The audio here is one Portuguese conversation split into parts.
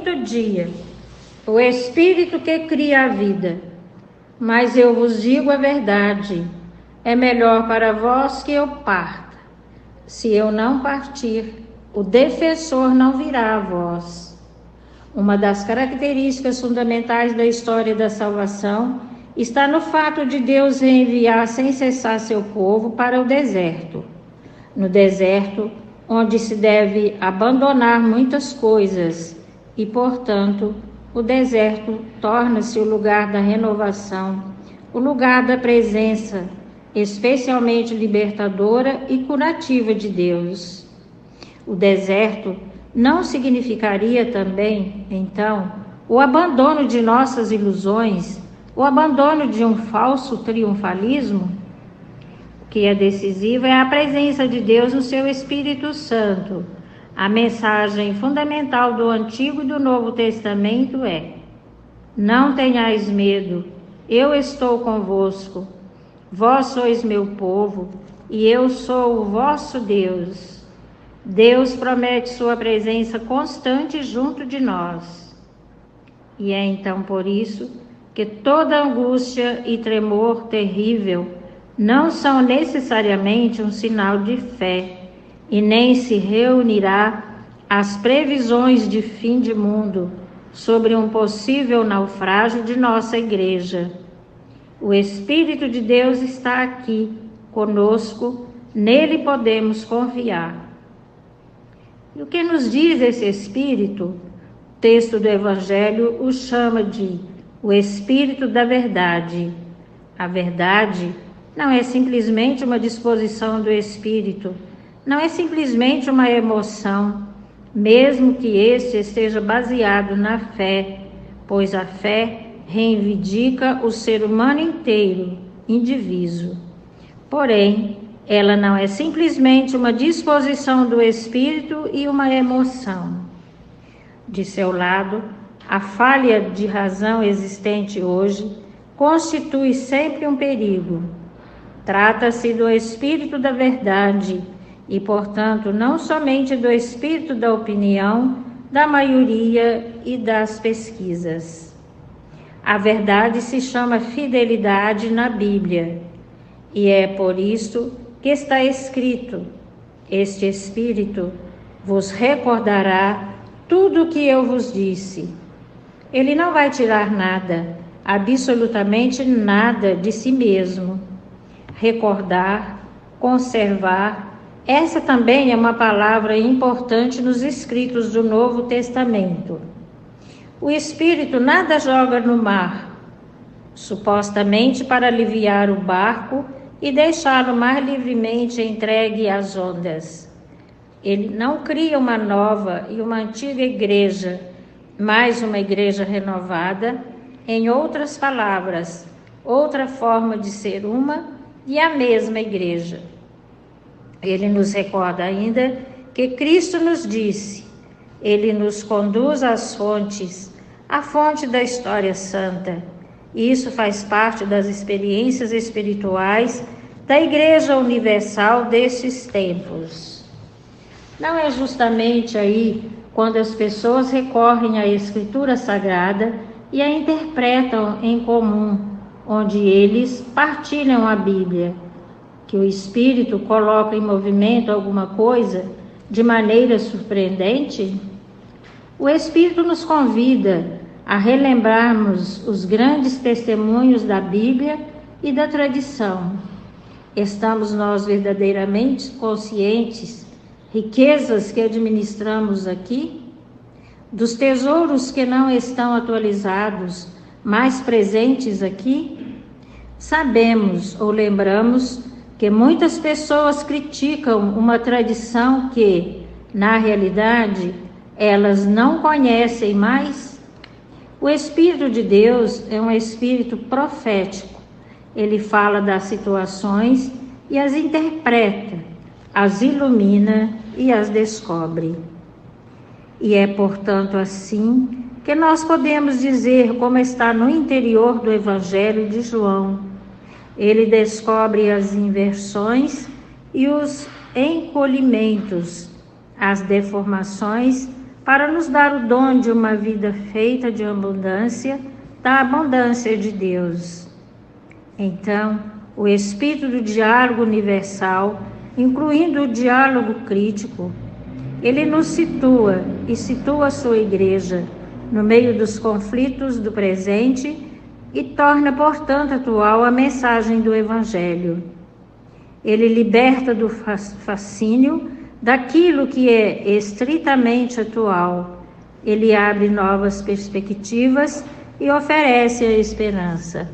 muito dia, o Espírito que cria a vida. Mas eu vos digo a verdade, é melhor para vós que eu parta. Se eu não partir, o defensor não virá a vós. Uma das características fundamentais da história da salvação está no fato de Deus enviar sem cessar seu povo para o deserto. No deserto, onde se deve abandonar muitas coisas e, portanto, o deserto torna-se o lugar da renovação, o lugar da presença, especialmente libertadora e curativa de Deus. O deserto não significaria também, então, o abandono de nossas ilusões, o abandono de um falso triunfalismo? O que é decisivo é a presença de Deus no seu Espírito Santo. A mensagem fundamental do Antigo e do Novo Testamento é: não tenhais medo, eu estou convosco. Vós sois meu povo e eu sou o vosso Deus. Deus promete sua presença constante junto de nós. E é então por isso que toda angústia e tremor terrível não são necessariamente um sinal de fé, e nem se reunirá às previsões de fim de mundo sobre um possível naufrágio de nossa igreja. O Espírito de Deus está aqui, conosco, nele podemos confiar. E o que nos diz esse Espírito? O texto do Evangelho o chama de o Espírito da Verdade. A verdade não é simplesmente uma disposição do Espírito, não é simplesmente uma emoção, mesmo que este esteja baseado na fé, pois a fé reivindica o ser humano inteiro, indiviso. Porém, ela não é simplesmente uma disposição do Espírito e uma emoção. De seu lado, a falha de razão existente hoje constitui sempre um perigo. Trata-se do Espírito da Verdade e, portanto, não somente do Espírito da opinião da maioria e das pesquisas. A verdade se chama fidelidade na Bíblia, e é por isso que está escrito: este Espírito vos recordará tudo o que eu vos disse. Ele não vai tirar nada, absolutamente nada de si mesmo. Recordar, conservar, essa também é uma palavra importante nos escritos do Novo Testamento. O Espírito nada joga no mar, supostamente para aliviar o barco e deixá-lo mais livremente entregue às ondas. Ele não cria uma nova e uma antiga igreja, mas uma igreja renovada, em outras palavras, outra forma de ser uma e a mesma igreja. Ele nos recorda ainda que Cristo nos disse: ele nos conduz às fontes, à fonte da história santa. Isso faz parte das experiências espirituais da Igreja Universal destes tempos. Não é justamente aí quando as pessoas recorrem à Escritura Sagrada e a interpretam em comum, onde eles partilham a Bíblia, que o Espírito coloca em movimento alguma coisa de maneira surpreendente? O Espírito nos convida a relembrarmos os grandes testemunhos da Bíblia e da tradição. Estamos nós verdadeiramente conscientes riquezas que administramos aqui? Dos tesouros que não estão atualizados, mais presentes aqui? Sabemos ou lembramos que muitas pessoas criticam uma tradição que, na realidade, elas não conhecem mais? O Espírito de Deus é um Espírito profético. Ele fala das situações e as interpreta, as ilumina e as descobre. E é, portanto, assim que nós podemos dizer como está no interior do Evangelho de João. Ele descobre as inversões e os encolhimentos, as deformações, para nos dar o dom de uma vida feita de abundância, da abundância de Deus. Então, o espírito do diálogo universal, incluindo o diálogo crítico, ele nos situa e situa a sua igreja no meio dos conflitos do presente e torna, portanto, atual a mensagem do Evangelho. Ele liberta do fascínio daquilo que é estritamente atual. Ele abre novas perspectivas e oferece a esperança.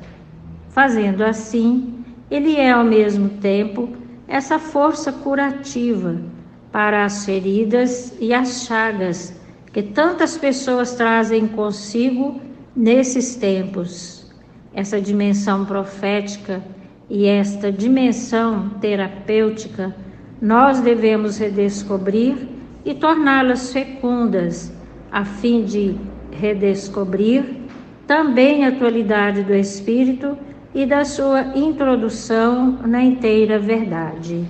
Fazendo assim, ele é ao mesmo tempo essa força curativa para as feridas e as chagas que tantas pessoas trazem consigo nesses tempos. Essa dimensão profética e esta dimensão terapêutica nós devemos redescobrir e torná-las fecundas, a fim de redescobrir também a atualidade do Espírito e da sua introdução na inteira verdade.